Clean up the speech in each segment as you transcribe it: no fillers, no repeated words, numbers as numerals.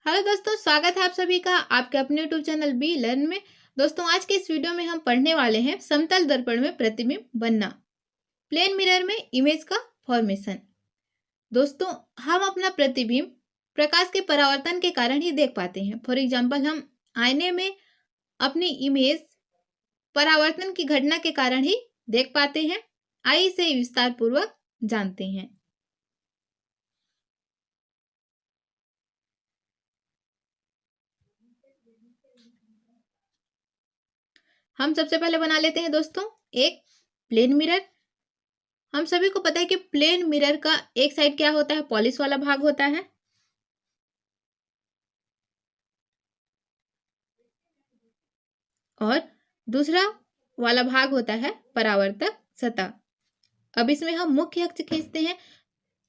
Hello दोस्तों, स्वागत है आप सभी का आपके अपने यूट्यूब चैनल बी लर्न में। दोस्तों, आज के इस वीडियो में हम पढ़ने वाले हैं समतल दर्पण में प्रतिबिंब बनना, प्लेन मिरर में इमेज का फॉर्मेशन। दोस्तों, हम अपना प्रतिबिंब प्रकाश के परावर्तन के कारण ही देख पाते हैं। फॉर एग्जाम्पल, हम आईने में अपनी इमेज परावर्तन की घटना के कारण ही देख पाते हैं। आइए इसे विस्तार पूर्वक जानते हैं। हम सबसे पहले बना लेते हैं दोस्तों एक प्लेन मिरर। हम सभी को पता है कि प्लेन मिरर का एक साइड क्या होता है, पॉलिश वाला भाग होता है, और दूसरा वाला भाग होता है परावर्तक सतह। अब इसमें हम मुख्य अक्ष खींचते हैं।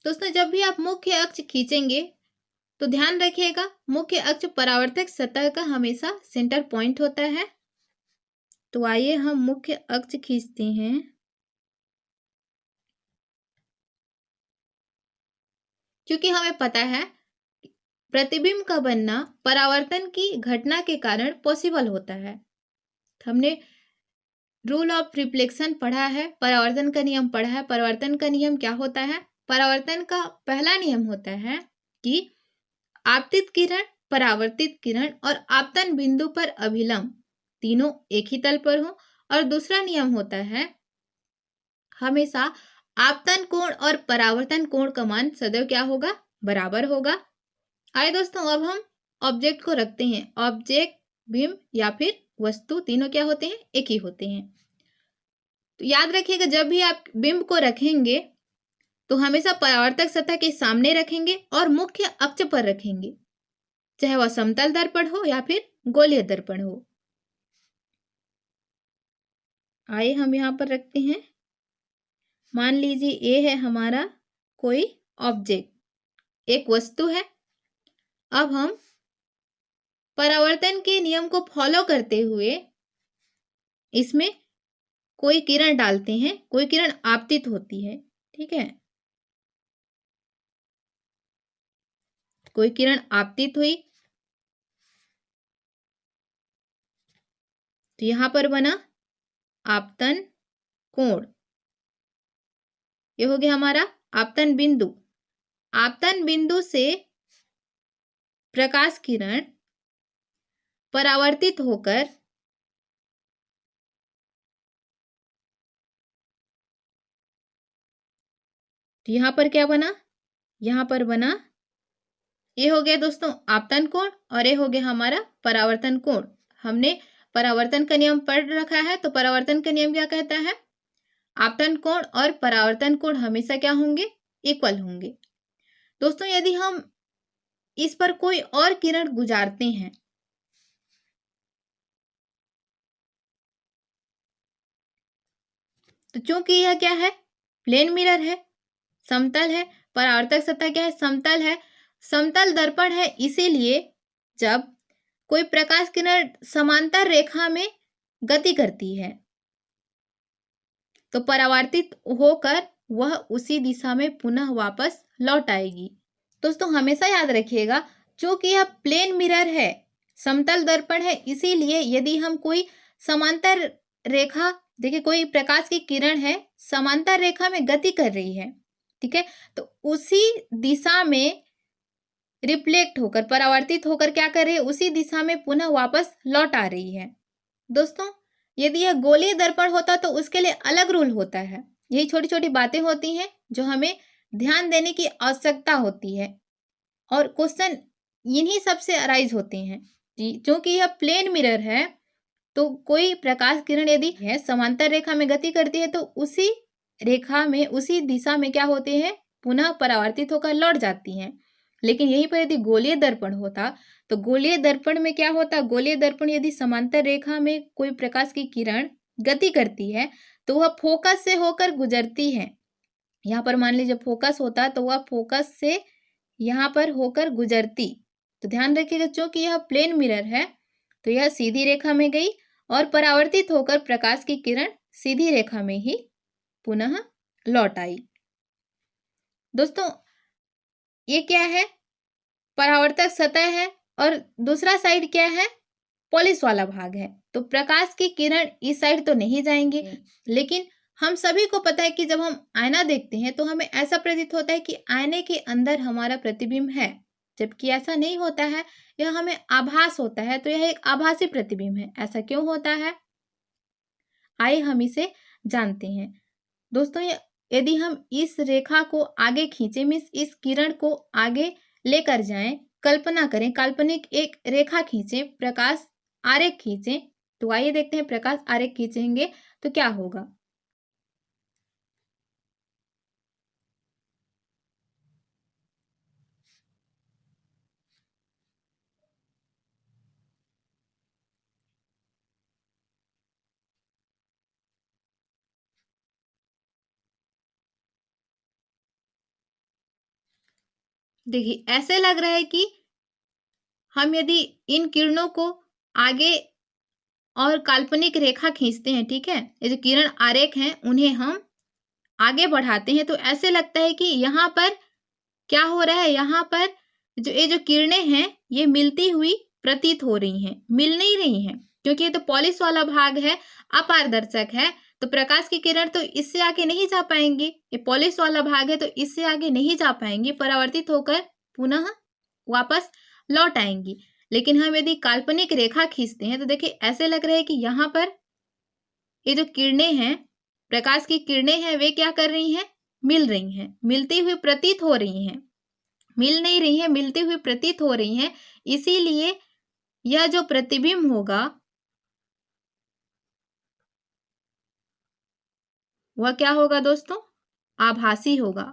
दोस्तों, जब भी आप मुख्य अक्ष खींचेंगे तो ध्यान रखिएगा, मुख्य अक्ष परावर्तक सतह का हमेशा सेंटर पॉइंट होता है। तो आइए हम मुख्य अक्ष खींचते हैं। क्योंकि हमें पता है प्रतिबिंब का बनना परावर्तन की घटना के कारण पॉसिबल होता है। हमने रूल ऑफ रिफ्लेक्शन पढ़ा है, परावर्तन का नियम पढ़ा है। परावर्तन का नियम क्या होता है? परावर्तन का पहला नियम होता है कि आपतित किरण, परावर्तित किरण और आपतन बिंदु पर अभिलंब तीनों एक ही तल पर हो। और दूसरा नियम होता है हमेशा आपतन कोण और परावर्तन कोण का मान सदैव क्या होगा? बराबर होगा। आइए दोस्तों, अब हम ऑब्जेक्ट को रखते हैं। ऑब्जेक्ट, बिंब या फिर वस्तु, तीनों क्या होते हैं? एक ही होते हैं। तो याद रखिएगा, जब भी आप बिंब को रखेंगे तो हमेशा परावर्तक सतह के सामने रखेंगे और मुख्य अक्ष पर रखेंगे, चाहे वह समतल दर्पण हो या फिर गोलीय दर्पण हो। आइए हम यहां पर रखते हैं। मान लीजिए ये है हमारा कोई ऑब्जेक्ट, एक वस्तु है। अब हम परावर्तन के नियम को फॉलो करते हुए इसमें कोई किरण डालते हैं, कोई किरण आपतित होती है, ठीक है। कोई किरण आपतित हुई तो यहां पर बना आपतन कोण। ये हो गया हमारा आपतन बिंदु। आपतन बिंदु से प्रकाश किरण परावर्तित होकर तो यहां पर क्या बना? यहां पर बना, ये हो गया दोस्तों आपतन कोण और ये हो गया हमारा परावर्तन कोण। हमने परावर्तन का नियम पढ़ रखा है, तो परावर्तन का नियम क्या कहता है? आपतन कोण और परावर्तन कोण हमेशा क्या होंगे? इक्वल होंगे। दोस्तों, यदि हम इस पर कोई और किरण गुजारते हैं तो चूंकि यह क्या है? प्लेन मिरर है, समतल है। परावर्तक सतह क्या है? समतल है, समतल दर्पण है। इसीलिए जब कोई प्रकाश किरण समांतर रेखा में गति करती है तो परावर्तित होकर वह उसी दिशा में पुनः वापस लौट आएगी। दोस्तों, हमेशा याद रखिएगा, चूंकि यह प्लेन मिरर है, समतल दर्पण है, इसीलिए यदि हम कोई समांतर रेखा, देखिए कोई प्रकाश की किरण है, समांतर रेखा में गति कर रही है, ठीक है, तो उसी दिशा में रिफ्लेक्ट होकर, परावर्तित होकर क्या कर रही है? उसी दिशा में पुनः वापस लौट आ रही है। दोस्तों, यदि यह गोलीय दर्पण होता तो उसके लिए अलग रूल होता है। यही छोटी छोटी बातें होती हैं जो हमें ध्यान देने की आवश्यकता होती है और क्वेश्चन इन्हीं सबसे अराइज होते हैं। क्योंकि यह प्लेन मिरर है तो कोई प्रकाश किरण यदि है समांतर रेखा में गति करती है तो उसी रेखा में, उसी दिशा में क्या होते हैं? पुनः परावर्तित होकर लौट जाती हैं। लेकिन यहीं पर यदि गोलीय दर्पण होता तो गोलीय दर्पण में क्या होता? गोलीय दर्पण यदि समांतर रेखा में कोई प्रकाश की किरण गति करती है तो वह फोकस से होकर गुजरती है। यहाँ पर मान लीजिए फोकस होता तो वह फोकस से यहाँ पर होकर गुजरती। तो ध्यान रखिएगा, चूंकि यह प्लेन मिरर है तो यह सीधी रेखा में गई और परावर्तित होकर प्रकाश की किरण सीधी रेखा में ही पुनः लौट आई। दोस्तों, ये क्या है? परावर्तक सतह है, और दूसरा साइड क्या है, पॉलिश वाला भाग है। तो प्रकाश की किरण इस साइड तो नहीं जाएंगे, लेकिन हम सभी को पता है कि जब हम आईना देखते हैं तो हमें ऐसा प्रतीत होता है कि आईने के अंदर हमारा प्रतिबिंब है, जबकि ऐसा नहीं होता है, यह हमें आभास होता है। तो यह एक आभासी प्रतिबिंब है। ऐसा क्यों होता है, आइए हम इसे जानते हैं। दोस्तों, यदि हम इस रेखा को आगे खींचे, मीन्स इस किरण को आगे लेकर जाएं, कल्पना करें, काल्पनिक एक रेखा खींचे, प्रकाश आरेख खींचे, तो आइए देखते हैं प्रकाश आरेख खींचेंगे तो क्या होगा। देखिए, ऐसे लग रहा है कि हम यदि इन किरणों को आगे और काल्पनिक रेखा खींचते हैं, ठीक है, ये जो किरण आरेख हैं उन्हें हम आगे बढ़ाते हैं, तो ऐसे लगता है कि यहाँ पर क्या हो रहा है, यहाँ पर जो ये जो किरणें हैं ये मिलती हुई प्रतीत हो रही हैं, मिल नहीं रही हैं, क्योंकि ये तो पॉलिश वाला भाग है, अपारदर्शक है, तो प्रकाश की किरण तो इससे आगे नहीं जा पाएंगी। ये पॉलिश वाला भाग है तो इससे आगे नहीं जा पाएंगी, परावर्तित होकर पुनः वापस लौट आएंगी। लेकिन हम यदि काल्पनिक रेखा खींचते हैं तो देखिए ऐसे लग रहा है कि यहाँ पर ये जो किरणें हैं, प्रकाश की किरणें हैं, वे क्या कर रही हैं, मिल रही हैं, मिलती हुई प्रतीत हो रही हैं, मिल नहीं रही हैं, मिलती हुई प्रतीत हो रही हैं। इसीलिए यह जो प्रतिबिंब होगा वह क्या होगा दोस्तों, आभासी होगा।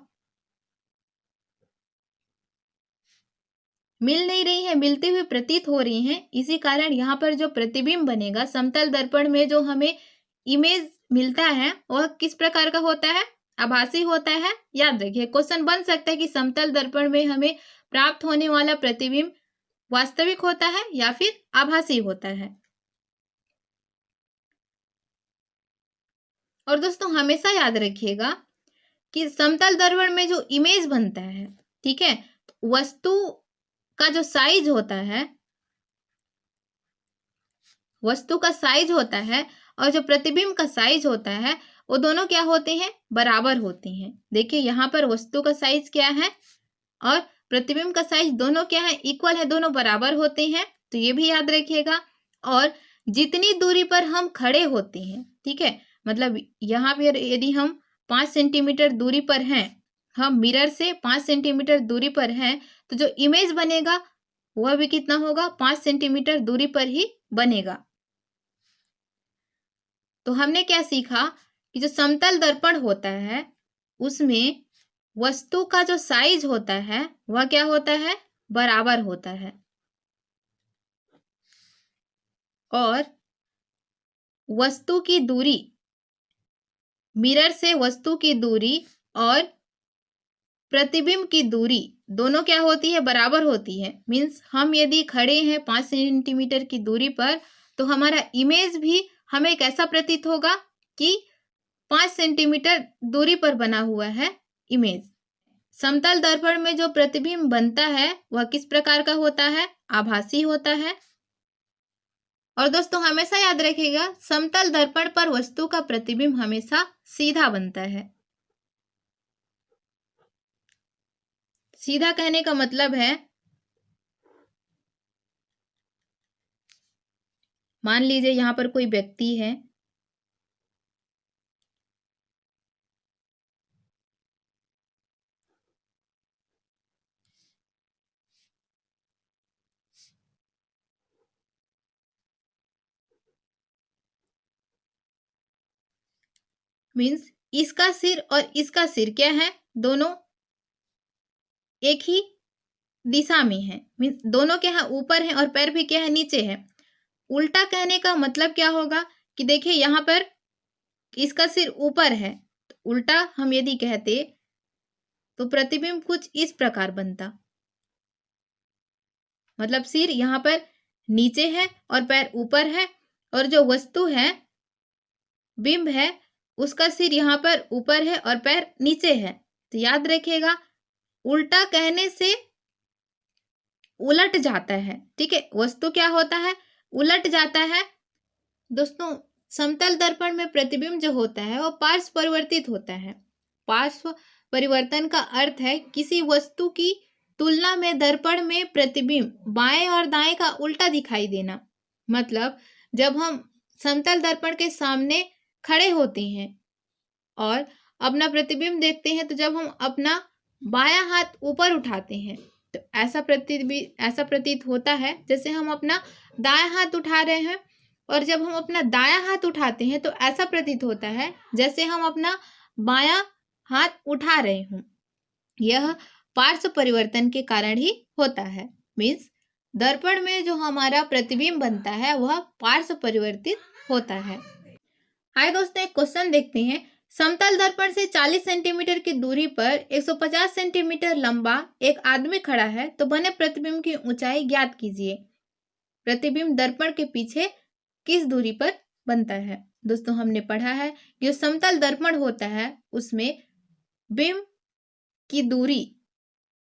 मिल नहीं रही है, मिलती हुई प्रतीत हो रही हैं, इसी कारण यहाँ पर जो प्रतिबिंब बनेगा, समतल दर्पण में जो हमें इमेज मिलता है वह किस प्रकार का होता है, आभासी होता है। याद रखिए, क्वेश्चन बन सकता है कि समतल दर्पण में हमें प्राप्त होने वाला प्रतिबिंब वास्तविक होता है या फिर आभासी होता है। और दोस्तों, हमेशा याद रखिएगा कि समतल दर्पण में जो इमेज बनता है, ठीक है, वस्तु का जो साइज होता है, वस्तु का साइज होता है और जो प्रतिबिंब का साइज होता है, वो दोनों क्या होते हैं, बराबर होते हैं। देखिए यहाँ पर वस्तु का साइज क्या है और प्रतिबिंब का साइज दोनों क्या है, इक्वल है, दोनों बराबर होते हैं। तो ये भी याद रखिएगा। और जितनी दूरी पर हम खड़े होते हैं, ठीक है, मतलब यहाँ पर यदि हम 5 सेंटीमीटर दूरी पर हैं, हम मिरर से 5 सेंटीमीटर दूरी पर हैं, तो जो इमेज बनेगा वह भी कितना होगा, 5 सेंटीमीटर दूरी पर ही बनेगा। तो हमने क्या सीखा कि जो समतल दर्पण होता है उसमें वस्तु का जो साइज होता है वह क्या होता है, बराबर होता है। और वस्तु की दूरी, मिरर से वस्तु की दूरी और प्रतिबिंब की दूरी दोनों क्या होती है, बराबर होती है। मीन्स हम यदि खड़े हैं 5 सेंटीमीटर की दूरी पर, तो हमारा इमेज भी हमें कैसा प्रतीत होगा कि 5 सेंटीमीटर दूरी पर बना हुआ है इमेज। समतल दर्पण में जो प्रतिबिंब बनता है वह किस प्रकार का होता है, आभासी होता है। और दोस्तों, हमेशा याद रखिएगा, समतल दर्पण पर वस्तु का प्रतिबिंब हमेशा सीधा बनता है। सीधा कहने का मतलब है, मान लीजिए यहाँ पर कोई व्यक्ति है, मीन्स इसका सिर और इसका सिर क्या है, दोनों एक ही दिशा में है, मीन्स दोनों क्या है, ऊपर है और पैर भी क्या है, नीचे है। उल्टा कहने का मतलब क्या होगा कि देखिए यहाँ पर इसका सिर ऊपर है, तो उल्टा हम यदि कहते तो प्रतिबिंब कुछ इस प्रकार बनता, मतलब सिर यहाँ पर नीचे है और पैर ऊपर है, और जो वस्तु है, बिंब है, उसका सिर यहाँ पर ऊपर है और पैर नीचे है। तो याद रखिएगा, उल्टा कहने से उलट जाता है। ठीक है, वस्तु क्या होता है, उलट जाता है। दोस्तों समतल दर्पण में प्रतिबिंब जो होता है वो पार्श्व परिवर्तित होता है। पार्श्व परिवर्तन का अर्थ है किसी वस्तु की तुलना में दर्पण में प्रतिबिंब बाएं और दाएं का उल्टा दिखाई देना। मतलब जब हम समतल दर्पण के सामने खड़े होते हैं और अपना प्रतिबिंब देखते हैं, तो जब हम अपना बायां हाथ ऊपर उठाते हैं तो ऐसा प्रतीत होता है जैसे हम अपना दायां हाथ उठा रहे हैं, और जब हम अपना दायां हाथ उठाते हैं तो ऐसा प्रतीत होता है जैसे हम अपना बायां हाथ उठा रहे हों। यह पार्श्व परिवर्तन के कारण ही होता है। मीन्स दर्पण में जो हमारा प्रतिबिंब बनता है वह पार्श्व परिवर्तित होता है। आइए दोस्तों एक क्वेश्चन देखते हैं। समतल दर्पण से 40 सेंटीमीटर की दूरी पर 150 सेंटीमीटर लंबा एक आदमी खड़ा है, तो बने प्रतिबिंब की ऊंचाई ज्ञात कीजिए। प्रतिबिंब दर्पण के पीछे किस दूरी पर बनता है। दोस्तों हमने पढ़ा है कि जो समतल दर्पण होता है उसमें बिंब की दूरी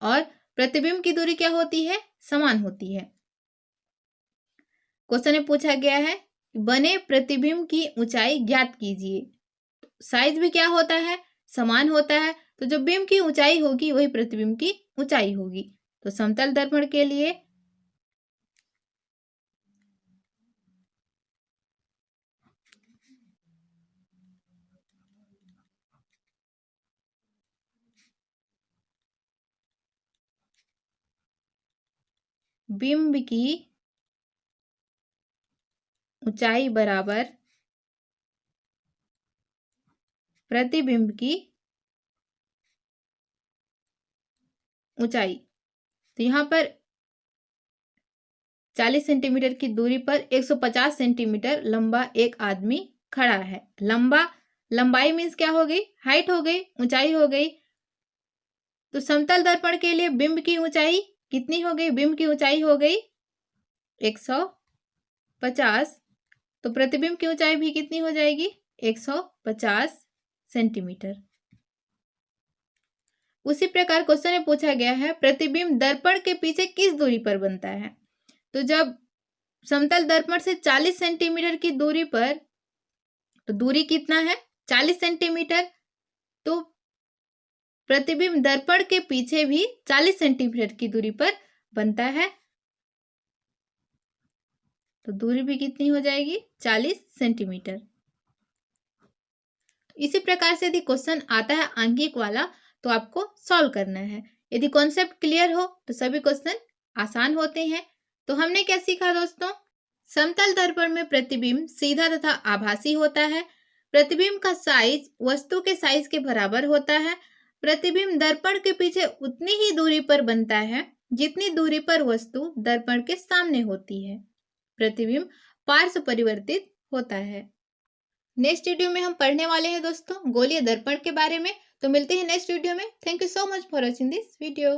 और प्रतिबिंब की दूरी क्या होती है, समान होती है। क्वेश्चन में पूछा गया है बने प्रतिबिंब की ऊंचाई ज्ञात कीजिए। साइज भी क्या होता है, समान होता है, तो जो बिंब की ऊंचाई होगी वही प्रतिबिंब की ऊंचाई होगी। तो समतल दर्पण के लिए बिंब की ऊंचाई बराबर प्रतिबिंब की ऊंचाई। तो यहाँ पर 40 सेंटीमीटर की दूरी पर 150 सेंटीमीटर लंबा एक आदमी खड़ा है। लंबाई मीन्स क्या हो गई, हाइट हो गई, ऊंचाई हो गई। तो समतल दर्पण के लिए बिंब की ऊंचाई कितनी हो गई, बिंब की ऊंचाई हो गई 150। तो प्रतिबिंब की ऊंचाई भी कितनी हो जाएगी 150 सेंटीमीटर। उसी प्रकार क्वेश्चन में पूछा गया है प्रतिबिंब दर्पण के पीछे किस दूरी पर बनता है। तो जब समतल दर्पण से 40 सेंटीमीटर की दूरी पर, तो दूरी कितना है 40 सेंटीमीटर, तो प्रतिबिंब दर्पण के पीछे भी 40 सेंटीमीटर की दूरी पर बनता है। तो दूरी भी कितनी हो जाएगी 40 सेंटीमीटर। इसी प्रकार से यदि क्वेश्चन आता है आंगिक वाला तो आपको सॉल्व करना है। यदि कॉन्सेप्ट क्लियर हो तो सभी क्वेश्चन आसान होते हैं। तो हमने क्या सीखा दोस्तों, समतल दर्पण में प्रतिबिंब सीधा तथा आभासी होता है। प्रतिबिंब का साइज वस्तु के साइज के बराबर होता है। प्रतिबिंब दर्पण के पीछे उतनी ही दूरी पर बनता है जितनी दूरी पर वस्तु दर्पण के सामने होती है। प्रतिबिंब पार्श्व परिवर्तित होता है। नेक्स्ट वीडियो में हम पढ़ने वाले हैं दोस्तों गोलीय दर्पण के बारे में। तो मिलते हैं नेक्स्ट वीडियो में। Thank you so much for watching this video.